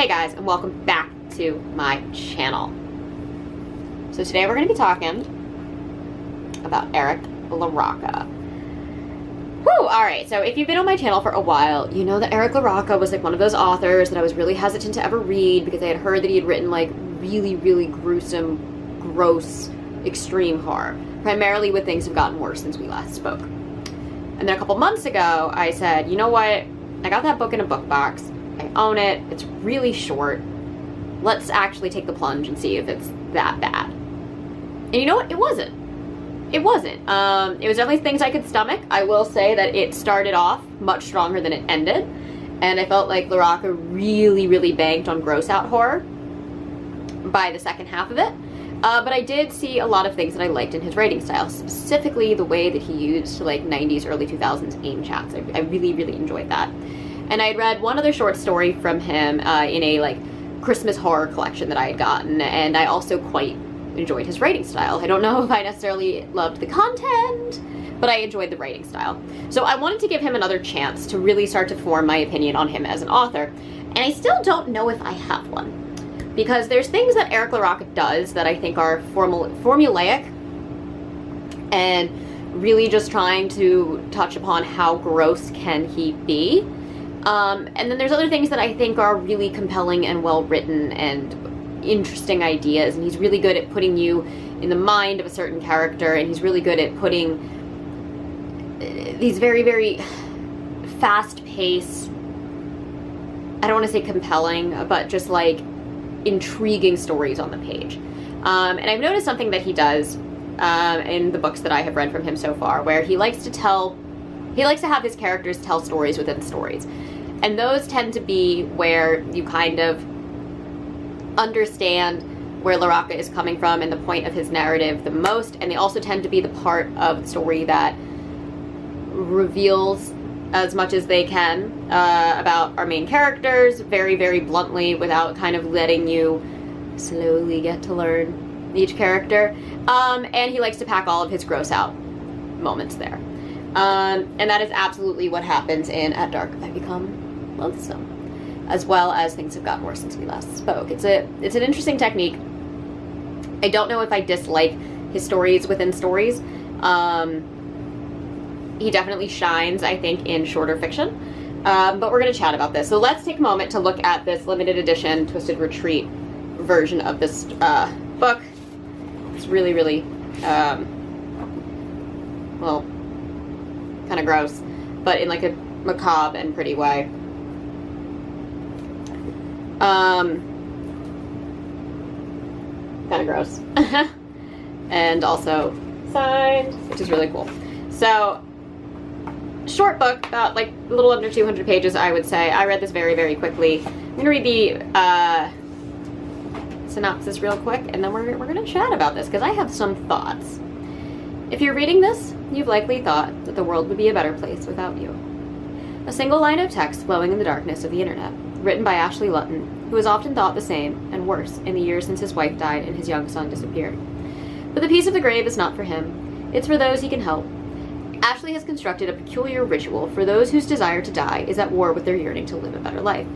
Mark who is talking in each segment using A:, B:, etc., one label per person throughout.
A: Hey guys, and welcome back to my channel. So today we're going to be talking about Eric LaRocca. Whew, alright, so if you've been on my channel for a while, you know that Eric LaRocca was like one of those authors that I was really hesitant to ever read because I had heard that he had written like really gruesome, gross, extreme horror, primarily with Things Have Gotten Worse since we last spoke. And then a couple months ago, I said, you know what, I got that book in a book box. I own it. It's really short. Let's actually take the plunge and see if it's that bad. And you know what? It wasn't. It wasn't. It was definitely things I could stomach. I will say that it started off much stronger than it ended. And I felt like LaRocca really banked on gross out horror by the second half of it. But I did see a lot of things that I liked in his writing style, specifically the way that he used like 90s, early 2000s AIM chats. I really enjoyed that. And I had read one other short story from him in a like Christmas horror collection that I had gotten, and I also quite enjoyed his writing style. I don't know if I necessarily loved the content, but I enjoyed the writing style. So I wanted to give him another chance to really start to form my opinion on him as an author. And I still don't know if I have one, because there's things that Eric LaRocca does that I think are formulaic and really just trying to touch upon how gross can he be. And then there's other things that I think are really compelling and well written and interesting ideas, and he's really good at putting you in the mind of a certain character, and he's really good at putting these very fast-paced, I don't want to say compelling, but just like intriguing stories on the page. And I've noticed something that he does in the books that I have read from him so far, where he likes to have his characters tell stories within stories. And those tend to be where you kind of understand where LaRocca is coming from and the point of his narrative the most. And they also tend to be the part of the story that reveals as much as they can about our main characters, very bluntly, without kind of letting you slowly get to learn each character. And he likes to pack all of his gross out moments there. And that is absolutely what happens in At Dark I Become Loathsome, as well as Things Have Gotten Worse since we last spoke. It's an interesting technique. I don't know if I dislike his stories within stories. He definitely shines, I think, in shorter fiction. But we're going to chat about this. So let's take a moment to look at this limited edition Twisted Retreat version of this book. It's really well, kind of gross, but in like a macabre and pretty way. Kind of gross. And also signed, which is really cool. So, short book, about like a little under 200 pages, I would say. I read this very quickly. I'm gonna read the synopsis real quick, and then we're gonna chat about this, because I have some thoughts. If you're reading this, you've likely thought that the world would be a better place without you. A single line of text flowing in the darkness of the internet, written by Ashley Lutton, who has often thought the same, and worse, in the years since his wife died and his young son disappeared. But the peace of the grave is not for him. It's for those he can help. Ashley has constructed a peculiar ritual for those whose desire to die is at war with their yearning to live a better life.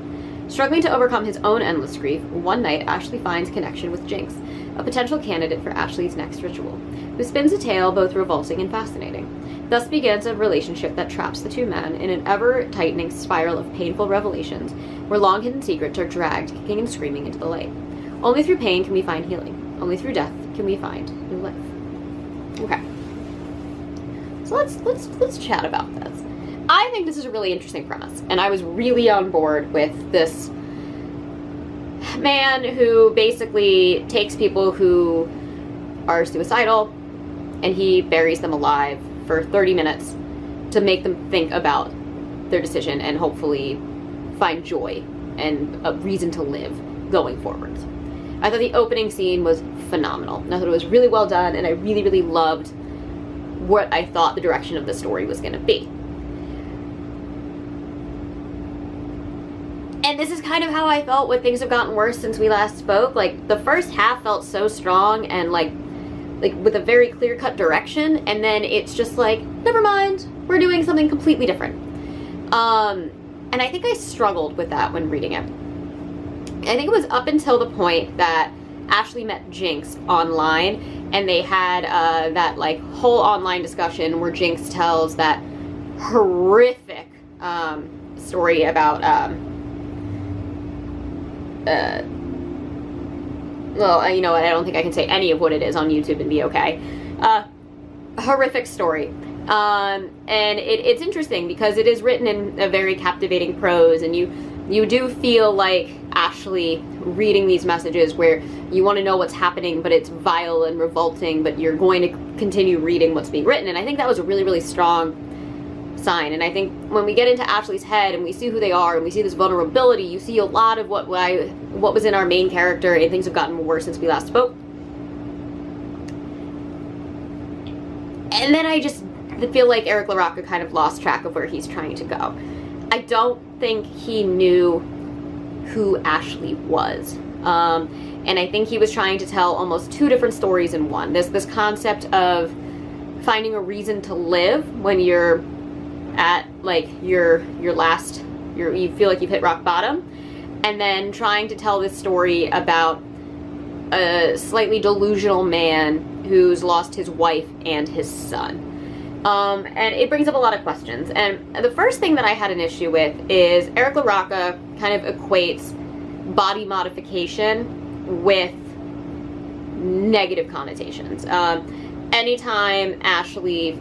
A: Struggling to overcome his own endless grief, one night Ashley finds connection with Jinx, a potential candidate for Ashley's next ritual, who spins a tale both revolting and fascinating. Thus begins a relationship that traps the two men in an ever-tightening spiral of painful revelations, where long-hidden secrets are dragged kicking and screaming into the light. Only through pain can we find healing. Only through death can we find new life. Okay. So let's chat about this. I think this is a really interesting premise, and I was really on board with this man who basically takes people who are suicidal and he buries them alive for 30 minutes to make them think about their decision and hopefully find joy and a reason to live going forward. I thought the opening scene was phenomenal. I thought it was really well done, and I really loved what I thought the direction of the story was going to be. And this is kind of how I felt with Things Have Gotten Worse since we last spoke. Like, the first half felt so strong and like with a very clear-cut direction, and then it's just like, never mind, we're doing something completely different. And I think I struggled with that when reading it. I think it was up until the point that Ashley met Jinx online, and they had that like whole online discussion where Jinx tells that horrific story about well, you know what, I don't think I can say any of what it is on YouTube and be okay. Horrific story. And it's interesting because it is written in a very captivating prose, and you do feel like Ashley reading these messages where you want to know what's happening, but it's vile and revolting, but you're going to continue reading what's being written. And I think that was a really, really strong sign. And I think when we get into Ashley's head and we see who they are and we see this vulnerability, you see a lot of what was in our main character, and things have gotten worse since we last spoke. And then I just feel like Eric LaRocca kind of lost track of where he's trying to go. I don't think he knew who Ashley was. And I think he was trying to tell almost two different stories in one. This concept of finding a reason to live when you're at like you feel like you've hit rock bottom, and then trying to tell this story about a slightly delusional man who's lost his wife and his son. And it brings up a lot of questions. And the first thing that I had an issue with is Eric LaRocca kind of equates body modification with negative connotations. Anytime Ashley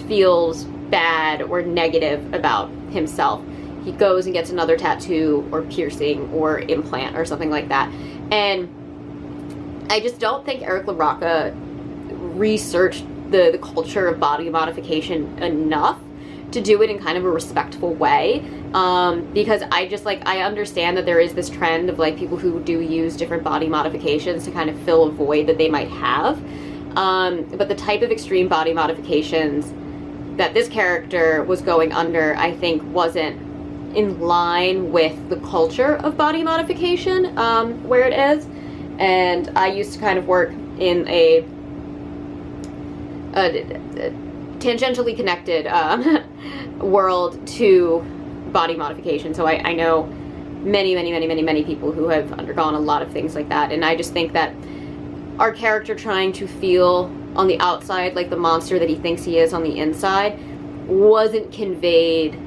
A: feels bad or negative about himself, he goes and gets another tattoo or piercing or implant or something like that. And I just don't think Eric LaRocca researched the culture of body modification enough to do it in kind of a respectful way, because I understand that there is this trend of like people who do use different body modifications to kind of fill a void that they might have, but the type of extreme body modifications that this character was going under, I think, wasn't in line with the culture of body modification where it is. And I used to kind of work in a tangentially connected world to body modification, so I know many people who have undergone a lot of things like that. And I just think that our character trying to feel on the outside like the monster that he thinks he is on the inside wasn't conveyed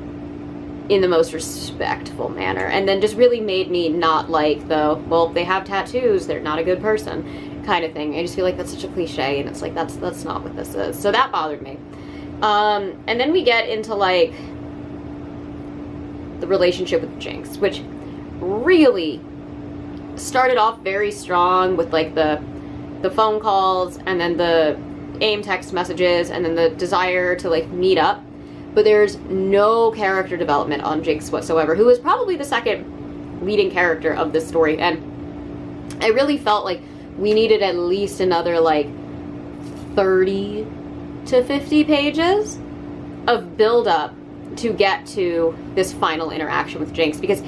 A: in the most respectful manner, and then just really made me not like the, well, they have tattoos, they're not a good person kind of thing. I just feel like that's such a cliche, and it's like that's not what this is. So that bothered me. And then we get into like the relationship with Jinx, which really started off very strong with like the phone calls, and then the AIM text messages, and then the desire to like meet up. But there's no character development on Jinx whatsoever, who is probably the second leading character of this story. And I really felt like we needed at least another like 30 to 50 pages of build-up to get to this final interaction with Jinx, because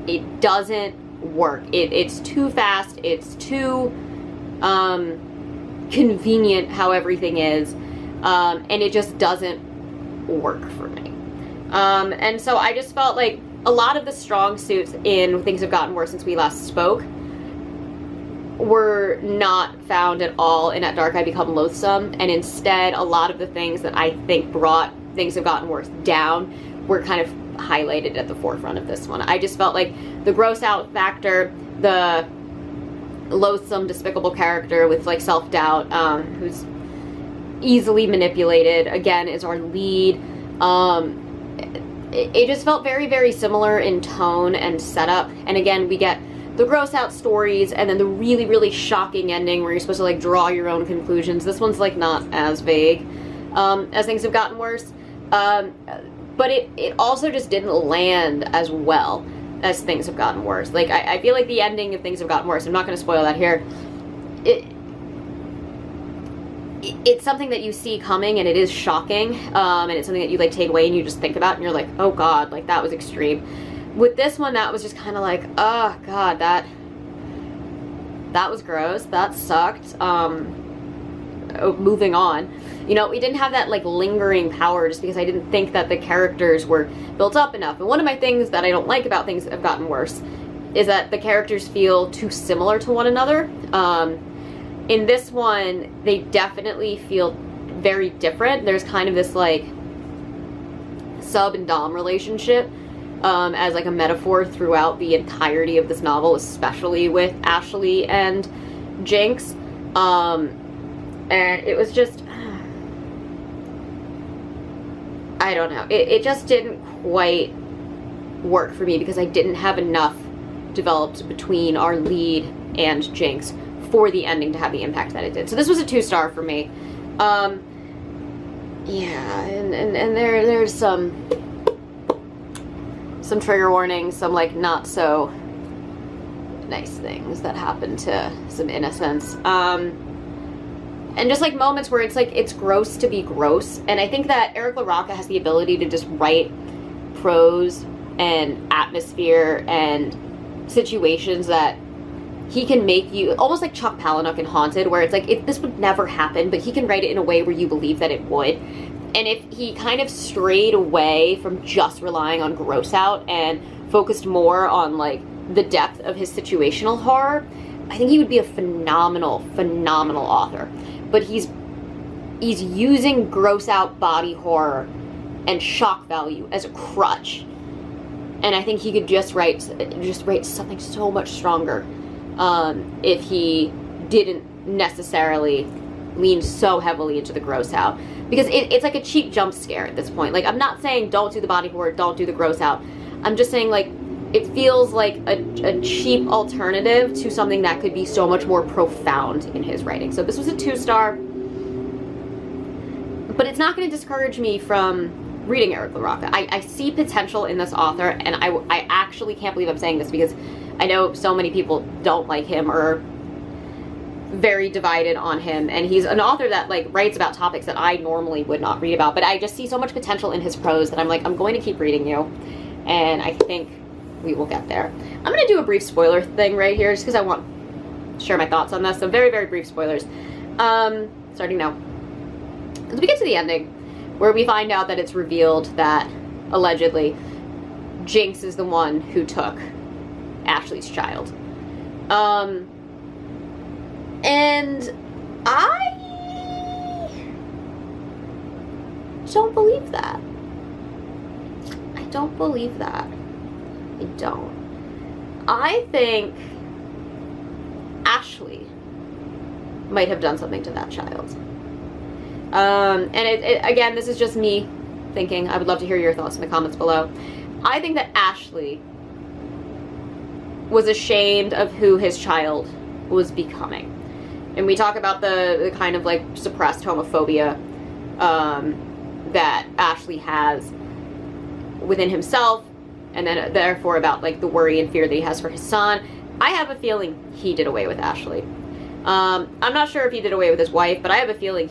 A: it doesn't work. It's too fast, it's too convenient how everything is, and it just doesn't work for me. And so I just felt like a lot of the strong suits in Things Have Gotten Worse Since We Last Spoke were not found at all in At Dark I Become Loathsome, and instead a lot of the things that I think brought Things Have Gotten Worse down were kind of highlighted at the forefront of this one. I just felt like the gross out factor, the loathsome, despicable character with like self-doubt, who's easily manipulated, again, is our lead. It just felt very similar in tone and setup. And again, we get the gross out stories and then the really shocking ending where you're supposed to like draw your own conclusions. This one's like not as vague as Things Have Gotten Worse, but it also just didn't land as well as Things Have Gotten Worse. Like I feel like the ending of Things Have Gotten Worse, I'm not going to spoil that here, it's something that you see coming, and it is shocking, and it's something that you like take away and you just think about and you're like, oh god, like that was extreme. With this one, that was just kind of like, oh god, that was gross, that sucked, moving on. You know, we didn't have that like lingering power just because I didn't think that the characters were built up enough. And one of my things that I don't like about Things That Have Gotten Worse is that the characters feel too similar to one another. In this one, they definitely feel very different. There's kind of this like sub and dom relationship as like a metaphor throughout the entirety of this novel, especially with Ashley and Jinx. And it was just, I don't know, it just didn't quite work for me because I didn't have enough developed between our lead and Jinx for the ending to have the impact that it did. So this was a 2-star for me. Yeah, and there's some trigger warnings, some like not so nice things that happen to some innocents. And just like moments where it's like, it's gross to be gross. And I think that Eric LaRocca has the ability to just write prose and atmosphere and situations that he can make you, almost like Chuck Palahniuk in Haunted, where it's like, this would never happen, but he can write it in a way where you believe that it would. And if he kind of strayed away from just relying on gross out and focused more on like the depth of his situational horror, I think he would be a phenomenal, phenomenal author. But he's using gross out body horror and shock value as a crutch. And I think he could just write something so much stronger if he didn't necessarily lean so heavily into the gross out. Because it's like a cheap jump scare at this point. Like, I'm not saying don't do the body horror, don't do the gross out. I'm just saying, like, it feels like a cheap alternative to something that could be so much more profound in his writing. So this was a 2-star. But it's not going to discourage me from reading Eric LaRocca. I see potential in this author, and I actually can't believe I'm saying this because I know so many people don't like him or are very divided on him, and he's an author that like writes about topics that I normally would not read about, but I just see so much potential in his prose that I'm like, I'm going to keep reading you, and I think we will get there. I'm going to do a brief spoiler thing right here just because I want to share my thoughts on this. So very, very brief spoilers. Starting now. As we get to the ending, where we find out that it's revealed that, allegedly, Jinx is the one who took Ashley's child. And I don't believe that. I don't believe that. I don't. I think Ashley might have done something to that child. And again, this is just me thinking. I would love to hear your thoughts in the comments below. I think that Ashley was ashamed of who his child was becoming. And we talk about the kind of like suppressed homophobia that Ashley has within himself, and then therefore about like the worry and fear that he has for his son. I have a feeling he did away with Ashley. I'm not sure if he did away with his wife, but I have a feeling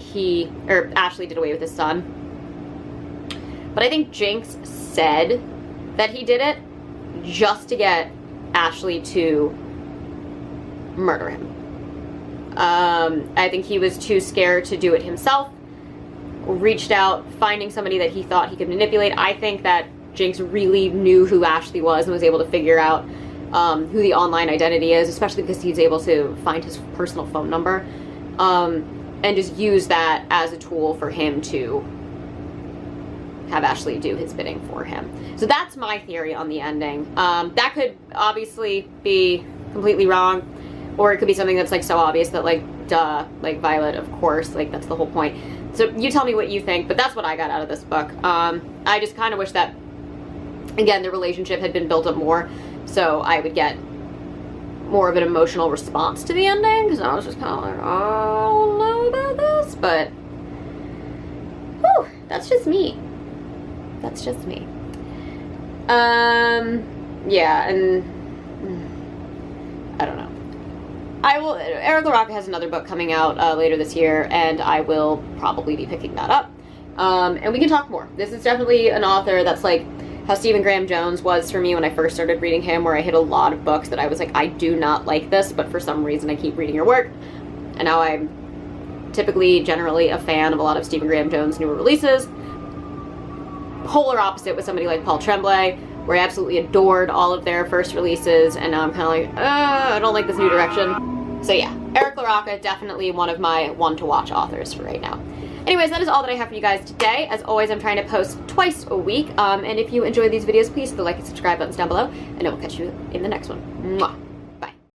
A: Ashley did away with his son. But I think Jinx said that he did it just to get Ashley to murder him. I think he was too scared to do it himself, reached out, finding somebody that he thought he could manipulate. I think that Jinx really knew who Ashley was and was able to figure out who the online identity is, especially because he's able to find his personal phone number, and just use that as a tool for him to have Ashley do his bidding for him. So that's my theory on the ending. That could obviously be completely wrong, or it could be something that's like so obvious that like, duh, like Violet, of course, like that's the whole point. So you tell me what you think, but that's what I got out of this book. I just kind of wish that, again, the relationship had been built up more, so I would get more of an emotional response to the ending, because I was just kind of like, I don't know about this, but whew, that's just me. That's just me. Yeah, and I don't know. Eric LaRocca has another book coming out later this year, and I will probably be picking that up. And we can talk more. This is definitely an author that's like how Stephen Graham Jones was for me when I first started reading him, where I hit a lot of books that I was like, I do not like this, but for some reason I keep reading your work. And now I'm typically, generally a fan of a lot of Stephen Graham Jones' newer releases. Polar opposite with somebody like Paul Tremblay, where I absolutely adored all of their first releases, and now I'm kind of like, I don't like this new direction. So yeah, Eric LaRocca, definitely one of my one-to-watch authors for right now. Anyways, that is all that I have for you guys today. As always, I'm trying to post twice a week, and if you enjoy these videos, please hit the like and subscribe buttons down below, and I will catch you in the next one. Mwah.